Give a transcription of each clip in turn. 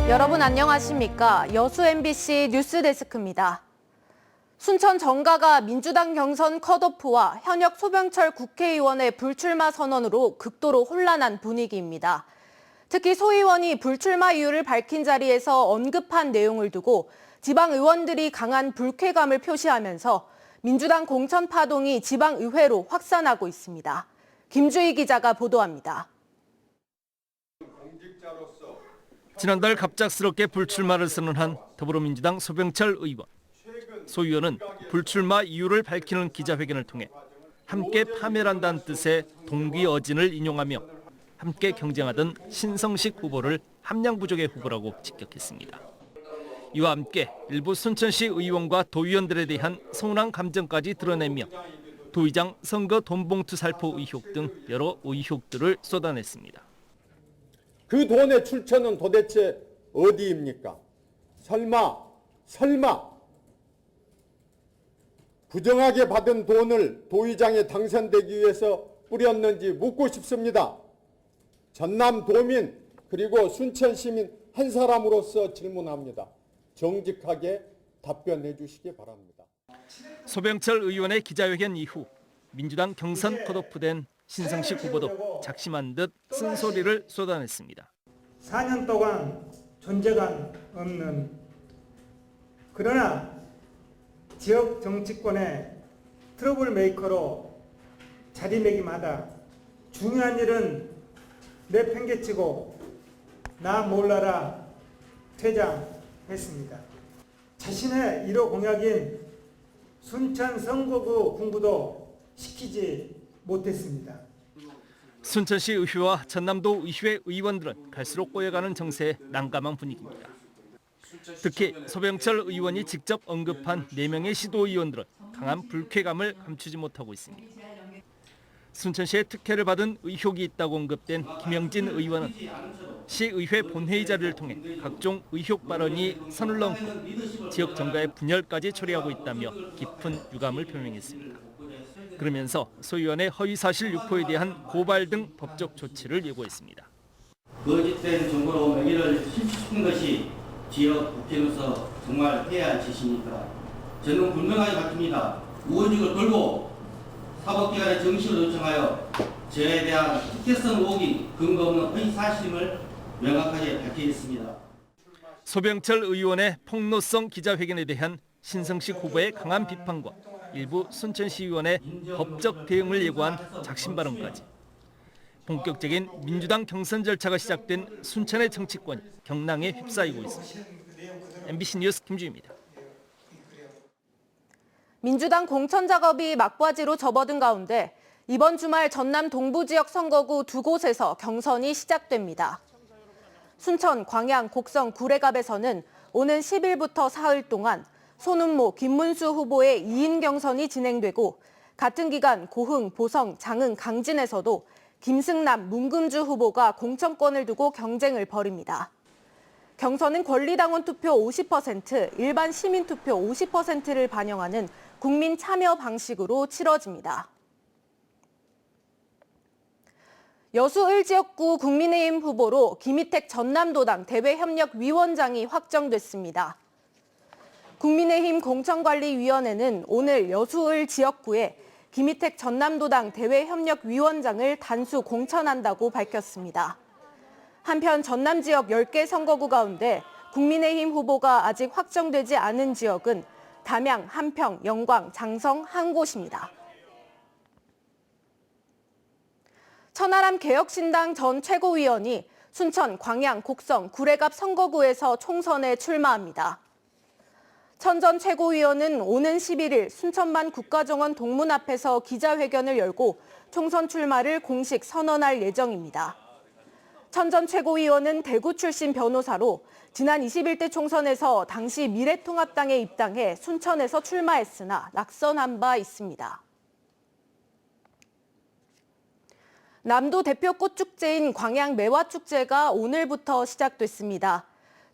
여러분 안녕하십니까? 여수 MBC 뉴스데스크입니다. 순천 정가가 민주당 경선 컷오프와 현역 소병철 국회의원의 불출마 선언으로 극도로 혼란한 분위기입니다. 특히 소 의원이 불출마 이유를 밝힌 자리에서 언급한 내용을 두고 지방 의원들이 강한 불쾌감을 표시하면서 민주당 공천 파동이 지방의회로 확산하고 있습니다. 김주희 기자가 보도합니다. 지난달 갑작스럽게 불출마를 선언한 더불어민주당 소병철 의원. 소 의원은 불출마 이유를 밝히는 기자회견을 통해 함께 파멸한다는 뜻의 동기어진을 인용하며 함께 경쟁하던 신성식 후보를 함량 부족의 후보라고 직격했습니다. 이와 함께 일부 순천시 의원과 도의원들에 대한 서운한 감정까지 드러내며 도의장 선거 돈봉투 살포 의혹 등 여러 의혹들을 쏟아냈습니다. 그 돈의 출처는 도대체 어디입니까? 설마 부정하게 받은 돈을 도의장에 당선되기 위해서 뿌렸는지 묻고 싶습니다. 전남도민 그리고 순천시민 한 사람으로서 질문합니다. 정직하게 답변해 주시기 바랍니다. 소병철 의원의 기자회견 이후 민주당 경선 컷오프된 신성식 후보도 작심한 듯 쓴소리를 쏟아냈습니다. 4년 동안 존재감 없는 그러나 지역 정치권의 트러블 메이커로 자리매김하다 중요한 일은 내팽개치고 나 몰라라 퇴장했습니다. 자신의 1호 공약인 순천 선거구 공부도 시키지 못했습니다. 순천시 의회와 전남도 의회 의원들은 갈수록 꼬여가는 정세에 난감한 분위기입니다. 특히 소병철 의원이 직접 언급한 4명의 시도의원들은 강한 불쾌감을 감추지 못하고 있습니다. 순천시의 특혜를 받은 의혹이 있다고 언급된 김영진 의원은 시의회 본회의 자리를 통해 각종 의혹 발언이 선을 넘고 지역 정가의 분열까지 초래하고 있다며 깊은 유감을 표명했습니다. 그러면서 소 의원의 허위사실 유포에 대한 고발 등 법적 조치를 예고했습니다. 거짓된 정보로 명예를 실추시킨 것이 지역 국회로서 정말 해야 할 짓입니까? 저는 분명하게 밝힙니다. 우원직을 걸고 사법기관의 정식을 요청하여 저에 대한 특혜성 의혹이 근거 없는 허위사실임을 명확하게 밝히겠습니다. 소병철 의원의 폭로성 기자회견에 대한 신성식 후보의 강한 비판과 일부 순천시 의원의 법적 대응을 예고한 작심 발언까지 본격적인 민주당 경선 절차가 시작된 순천의 정치권이 경랑에 휩싸이고 있습니다. MBC 뉴스 김주희입니다. 민주당 공천 작업이 막바지로 접어든 가운데 이번 주말 전남 동부 지역 선거구 2곳에서 경선이 시작됩니다. 순천, 광양, 곡성, 구례갑에서는 오는 10일부터 사흘 동안 손은모, 김문수 후보의 2인 경선이 진행되고 같은 기간 고흥, 보성, 장흥, 강진에서도 김승남, 문금주 후보가 공천권을 두고 경쟁을 벌입니다. 경선은 권리당원 투표 50%, 일반 시민 투표 50%를 반영하는 국민 참여 방식으로 치러집니다. 여수 을지역구 국민의힘 후보로 김희택 전남도당 대외협력위원장이 확정됐습니다. 국민의힘 공천관리위원회는 오늘 여수을 지역구에 김희택 전남도당 대외협력위원장을 단수 공천한다고 밝혔습니다. 한편 전남 지역 10개 선거구 가운데 국민의힘 후보가 아직 확정되지 않은 지역은 담양, 한평, 영광, 장성 한 곳입니다. 천하람 개혁신당 전 최고위원이 순천, 광양, 곡성, 구례갑 선거구에서 총선에 출마합니다. 천 전 최고위원은 오는 11일 순천만 국가정원 동문 앞에서 기자회견을 열고 총선 출마를 공식 선언할 예정입니다. 천 전 최고위원은 대구 출신 변호사로 지난 21대 총선에서 당시 미래통합당에 입당해 순천에서 출마했으나 낙선한 바 있습니다. 남도 대표 꽃축제인 광양 매화축제가 오늘부터 시작됐습니다.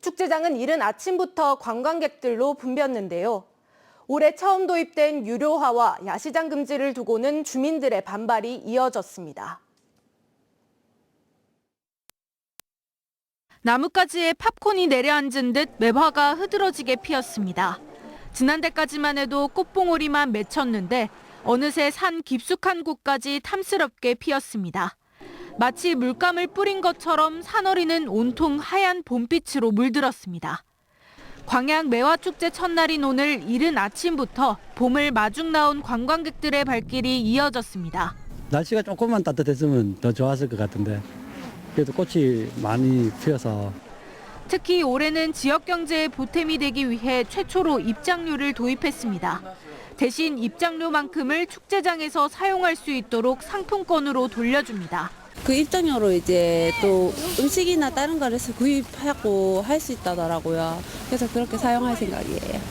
축제장은 이른 아침부터 관광객들로 붐볐는데요. 올해 처음 도입된 유료화와 야시장 금지를 두고는 주민들의 반발이 이어졌습니다. 나뭇가지에 팝콘이 내려앉은 듯 매화가 흐드러지게 피었습니다. 지난달까지만 해도 꽃봉오리만 맺혔는데 어느새 산 깊숙한 곳까지 탐스럽게 피었습니다. 마치 물감을 뿌린 것처럼 산허리는 온통 하얀 봄빛으로 물들었습니다. 광양 매화축제 첫날인 오늘 이른 아침부터 봄을 마중 나온 관광객들의 발길이 이어졌습니다. 날씨가 조금만 따뜻했으면 더 좋았을 것 같은데 그래도 꽃이 많이 피어서 특히 올해는 지역 경제에 보탬이 되기 위해 최초로 입장료를 도입했습니다. 대신 입장료만큼을 축제장에서 사용할 수 있도록 상품권으로 돌려줍니다. 그 입장료로 이제 또 음식이나 다른 거를 구입하고 할 수 있다더라고요. 그래서 그렇게 사용할 생각이에요.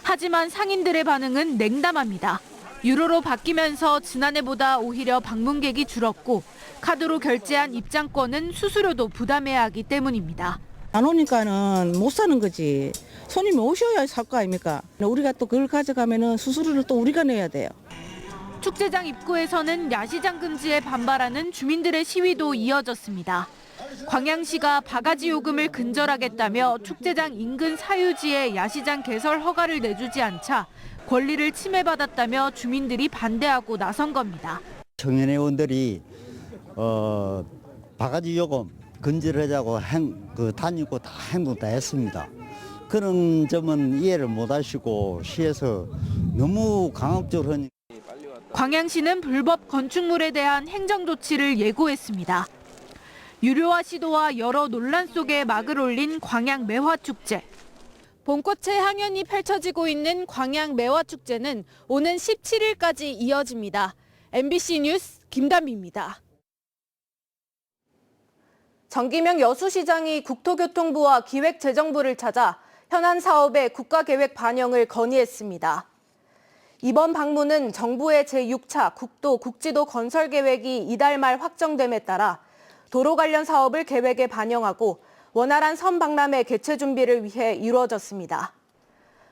하지만 상인들의 반응은 냉담합니다. 유로로 바뀌면서 지난해보다 오히려 방문객이 줄었고 카드로 결제한 입장권은 수수료도 부담해야 하기 때문입니다. 안 오니까는 못 사는 거지. 손님이 오셔야 살 거 아닙니까? 우리가 또 그걸 가져가면은 수수료를 또 우리가 내야 돼요. 축제장 입구에서는 야시장 금지에 반발하는 주민들의 시위도 이어졌습니다. 광양시가 바가지 요금을 근절하겠다며 축제장 인근 사유지에 야시장 개설 허가를 내주지 않자 권리를 침해받았다며 주민들이 반대하고 나선 겁니다. 청년회원들이 바가지 요금 근절하자고 다니고 다 행동 다 했습니다. 그런 점은 이해를 못 하시고 시에서 너무 강압적으로 하니까. 광양시는 불법 건축물에 대한 행정조치를 예고했습니다. 유료화 시도와 여러 논란 속에 막을 올린 광양 매화축제. 봄꽃의 향연이 펼쳐지고 있는 광양 매화축제는 오는 17일까지 이어집니다. MBC 뉴스 김단비입니다. 정기명 여수시장이 국토교통부와 기획재정부를 찾아 현안 사업의 국가계획 반영을 건의했습니다. 이번 방문은 정부의 제6차 국도 국지도 건설 계획이 이달 말 확정됨에 따라 도로 관련 사업을 계획에 반영하고 원활한 선박람회 개최 준비를 위해 이루어졌습니다.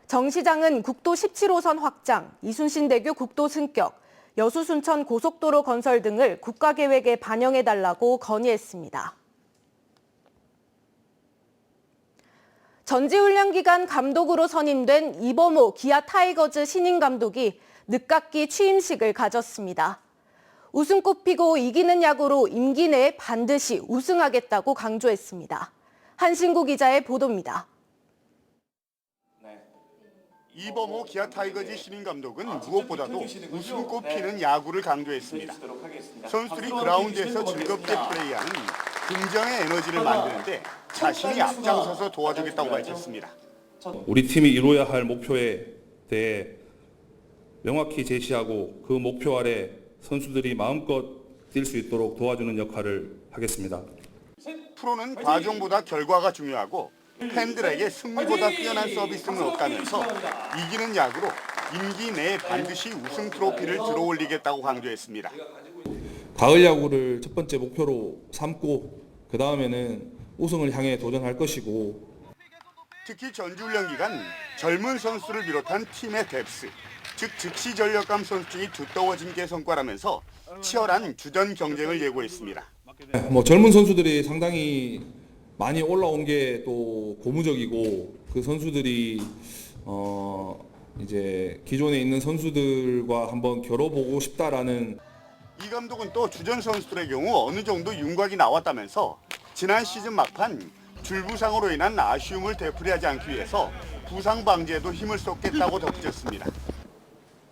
정 시장은 국도 17호선 확장, 이순신대교 국도 승격, 여수 순천 고속도로 건설 등을 국가계획에 반영해달라고 건의했습니다. 전지훈련 기간 감독으로 선임된 이범호 기아 타이거즈 신인 감독이 늦깎이 취임식을 가졌습니다. 우승꼽히고 이기는 야구로 임기 내에 반드시 우승하겠다고 강조했습니다. 한신구 기자의 보도입니다. 이범호 기아 타이거즈 신인 감독은 무엇보다도 우승 꼽히는 야구를 강조했습니다. 선수들이 그라운드에서 즐겁게 플레이하는 긍정의 에너지를 만드는데 자신이 앞장서서 도와주겠다고 밝혔습니다. 우리 팀이 이루어야 할 목표에 대해 명확히 제시하고 그 목표 아래 선수들이 마음껏 뛸 수 있도록 도와주는 역할을 하겠습니다. 프로는 과정보다 결과가 중요하고 팬들에게 승리보다 뛰어난 서비스는 없다면서 이기는 야구로 임기 내에 반드시 우승 트로피를 들어올리겠다고 강조했습니다. 가을 야구를 첫 번째 목표로 삼고 그 다음에는 우승을 향해 도전할 것이고 특히 전지훈련 기간 젊은 선수를 비롯한 팀의 뎁스, 즉 즉시 전력감 선수층이 두터워진 게 성과라면서 치열한 주전 경쟁을 예고했습니다. 젊은 선수들이 상당히 많이 올라온 게 또 고무적이고 그 선수들이 이제 기존에 있는 선수들과 한번 겨뤄보고 싶다라는. 이 감독은 또 주전 선수들의 경우 어느 정도 윤곽이 나왔다면서 지난 시즌 막판 줄부상으로 인한 아쉬움을 되풀이하지 않기 위해서 부상 방지에도 힘을 쏟겠다고 덧붙였습니다.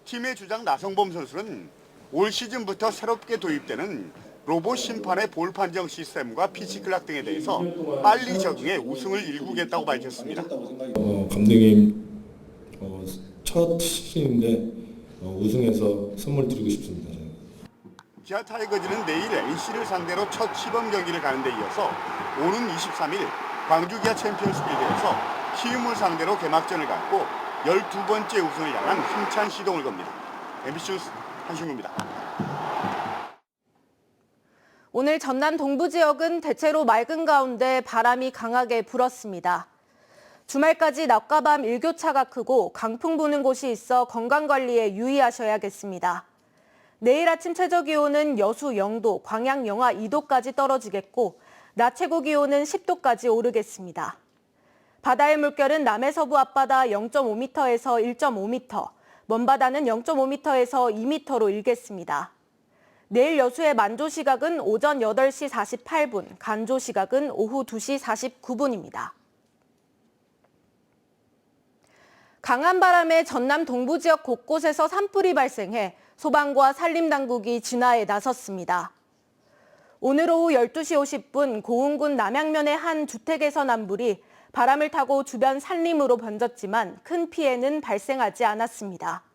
팀의 주장 나성범 선수는 올 시즌부터 새롭게 도입되는 로봇 심판의 볼 판정 시스템과 피치 클락 등에 대해서 빨리 적응해 우승을 일구겠다고 밝혔습니다. 감독님 첫 시즌인데 우승해서 선물 드리고 싶습니다. 기아 타이거즈는 내일 NC를 상대로 첫 시범 경기를 가는 데 이어서 오는 23일 광주 기아 챔피언스 필드에서 키움을 상대로 개막전을 갖고 12번째 우승을 향한 힘찬 시동을 겁니다. MBC 뉴스 한신구입니다. 오늘 전남 동부 지역은 대체로 맑은 가운데 바람이 강하게 불었습니다. 주말까지 낮과 밤 일교차가 크고 강풍 부는 곳이 있어 건강관리에 유의하셔야겠습니다. 내일 아침 최저기온은 여수 0도, 광양 영하 2도까지 떨어지겠고 낮 최고 기온은 10도까지 오르겠습니다. 바다의 물결은 남해서부 앞바다 0.5m에서 1.5m, 먼바다는 0.5m에서 2m로 일겠습니다. 내일 여수의 만조 시각은 오전 8시 48분, 간조 시각은 오후 2시 49분입니다. 강한 바람에 전남 동부 지역 곳곳에서 산불이 발생해 소방과 산림당국이 진화에 나섰습니다. 오늘 오후 12시 50분 고흥군 남양면의 한 주택에서 난 불이 바람을 타고 주변 산림으로 번졌지만 큰 피해는 발생하지 않았습니다.